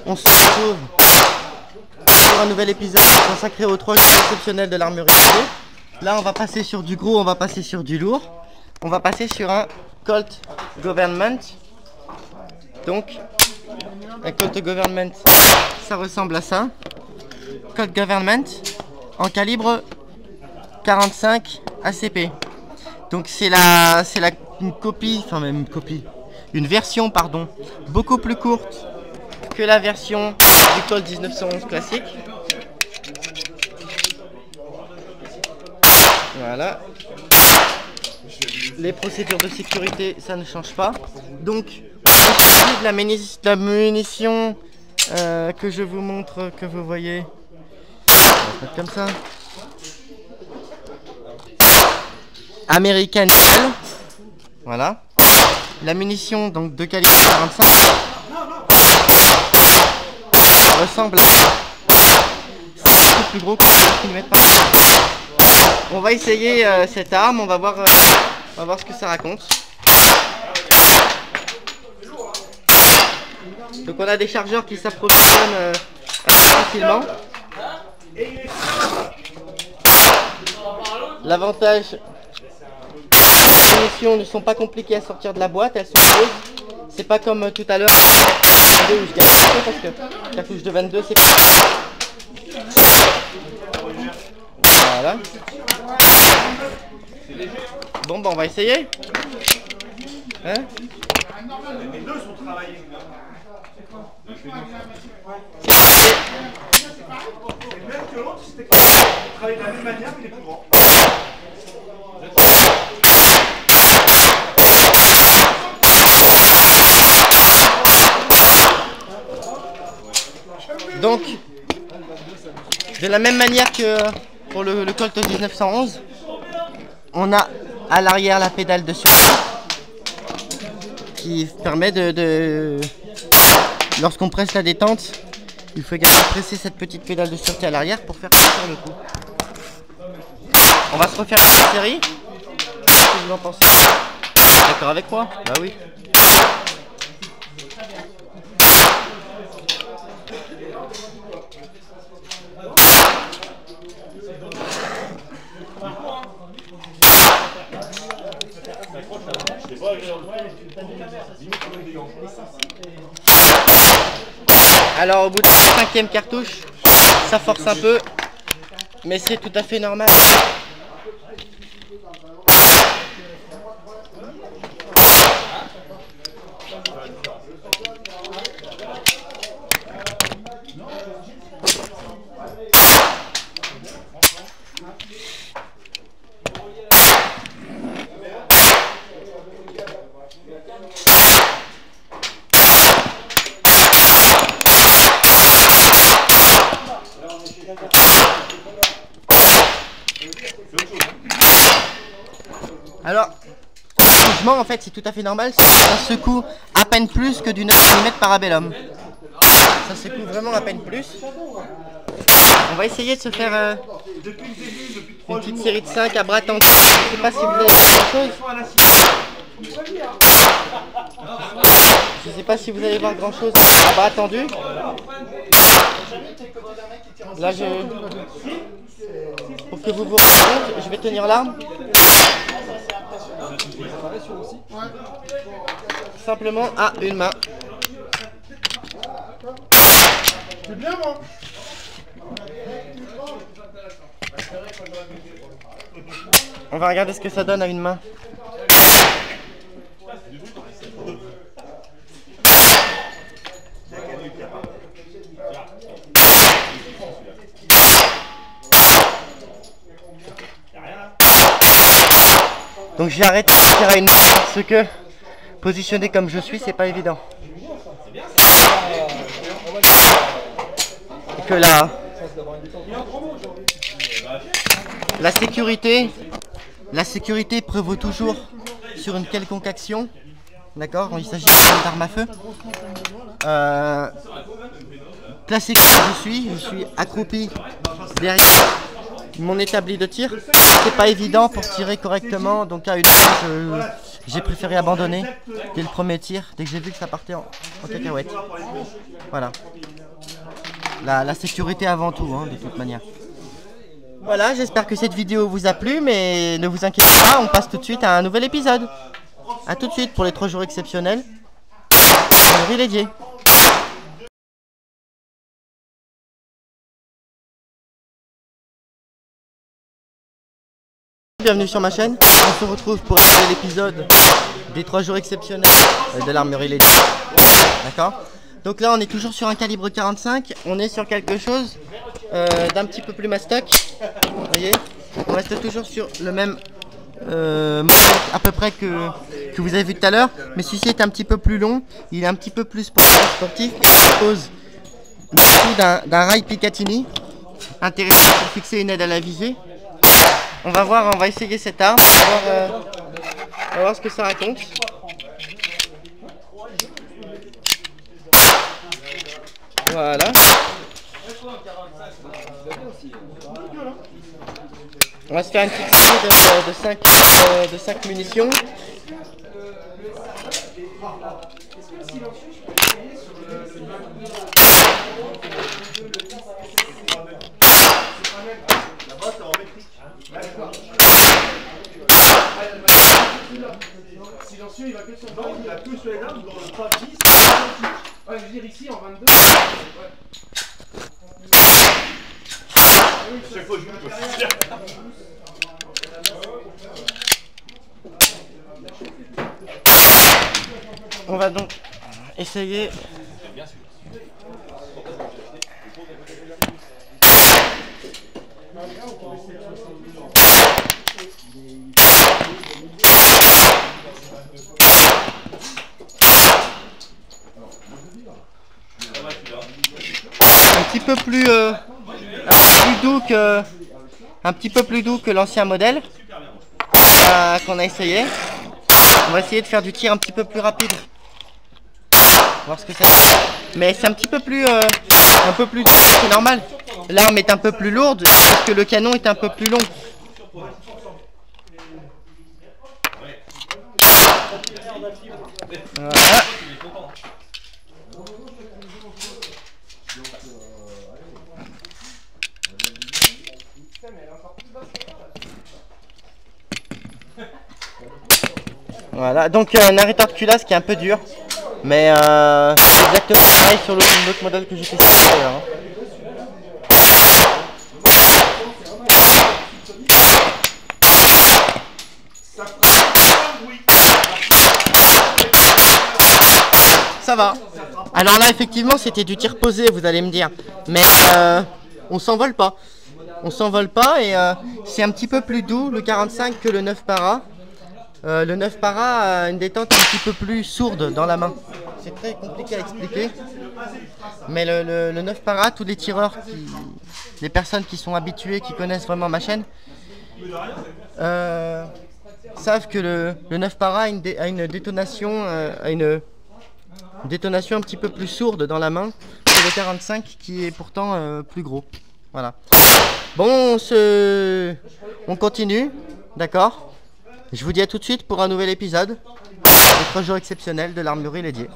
On se retrouve pour un nouvel épisode consacré aux 3 jeux exceptionnels de l'armurerie. Là on va passer sur du gros, on va passer sur du lourd. On va passer sur un Colt Government. Donc un Colt Government, ça ressemble à ça. Colt Government en calibre 45 ACP. Donc c'est une copie, enfin même une copie, une version pardon, beaucoup plus courte que la version du Colt 1911 classique. Voilà. Les procédures de sécurité, ça ne change pas. Donc la munition que je vous montre, que vous voyez, on va faire comme ça. American Eagle, voilà. La munition donc de calibre 45 ressemble à ça. C'est un peu plus gros que le mm par. On va essayer cette arme, on va voir ce que ça raconte. Donc on a des chargeurs qui s'approvisionnent assez facilement. L'avantage, les munitions ne sont pas compliquées à sortir de la boîte, elles sont closes. C'est pas comme tout à l'heure où je galère parce que cartouche de 22 c'est pas. Voilà. Bon bah on va essayer. Hein? Les deux sont travaillés. C'est le même que l'autre, c'était quand même travaillé de la même manière, mais il est plus grand. Donc, de la même manière que pour le Colt 1911, on a à l'arrière la pédale de sûreté qui permet lorsqu'on presse la détente, il faut également presser cette petite pédale de sûreté à l'arrière pour faire sortir le coup. On va se refaire une petite série. Qu'est-ce que vous en pensez? D'accord avec moi? Bah oui. Alors au bout de la 5e cartouche, ça force un peu, mais c'est tout à fait normal. Alors, le changement en fait c'est tout à fait normal, ça secoue à peine plus que du 9 mm Parabellum. Ça secoue vraiment à peine plus. On va essayer de se faire une petite série de 5 à bras tendus. Je ne sais pas si vous allez voir grand chose. Je ne sais pas si vous allez voir grand chose à bras tendus. Là pour que vous vous rendiez compte, je vais tenir l'arme. Simplement à une main. C'est bien moi. On va regarder ce que ça donne à une main. Donc j'ai arrêté de tirer à une main parce que positionné comme je suis, c'est pas évident. Et que la sécurité prévaut toujours sur une quelconque action. D'accord, il s'agit d'armes à feu. Placé comme je suis accroupi derrière mon établi de tir. C'est pas évident pour tirer correctement, donc à une main, j'ai préféré abandonner dès le premier tir, dès que j'ai vu que ça partait en cacahuète. Voilà. La sécurité avant tout, hein, de toute manière. Voilà, j'espère que cette vidéo vous a plu, mais ne vous inquiétez pas, on passe tout de suite à un nouvel épisode. A tout de suite pour les 3 jours exceptionnels. L'armurerie Lédier. Bienvenue sur ma chaîne, on se retrouve pour un nouvel épisode des 3 jours exceptionnels de l'armurerie Lédier. D'accord? Donc là on est toujours sur un calibre 45, on est sur quelque chose d'un petit peu plus mastoc. Vous voyez, on reste toujours sur le même modèle à peu près que vous avez vu tout à l'heure, mais celui-ci est un petit peu plus long, il est un petit peu plus sportif et il dispose d'un rail Picatinny intéressant pour fixer une aide à la visée. On va voir, on va essayer cette arme, on va voir ce que ça raconte. Voilà. On va se faire une petite série de 5 munitions. Silencieux, il va que sur le banc, il a que sur les lames, dans le pas 10. Ouais, je veux dire ici en 22. Ouais. Chaque fois je me pose. On va donc essayer. Un petit peu plus doux que l'ancien modèle qu'on a essayé. On va essayer de faire du tir un petit peu plus rapide. Voir ce que ça fait. Mais c'est un peu plus doux, c'est normal. L'arme est un peu plus lourde parce que le canon est un peu plus long. Voilà. Voilà, donc un arrêteur de culasse qui est un peu dur, mais c'est exactement pareil sur l'autre modèle que j'ai testé tout à l'heure. Ça va. Alors là, effectivement, c'était du tir posé, vous allez me dire, mais on s'envole pas. On s'envole pas et c'est un petit peu plus doux le 45 que le 9 para. Le 9 para a une détente un petit peu plus sourde dans la main. C'est très compliqué à expliquer. Mais le 9 para, tous les tireurs, les personnes qui sont habituées, qui connaissent vraiment ma chaîne, savent que le 9 para a une détonation un petit peu plus sourde dans la main que le 45 qui est pourtant plus gros. Voilà. Bon, on continue, d'accord? Je vous dis à tout de suite pour un nouvel épisode des 3 jours exceptionnels de l'armurerie Lédier.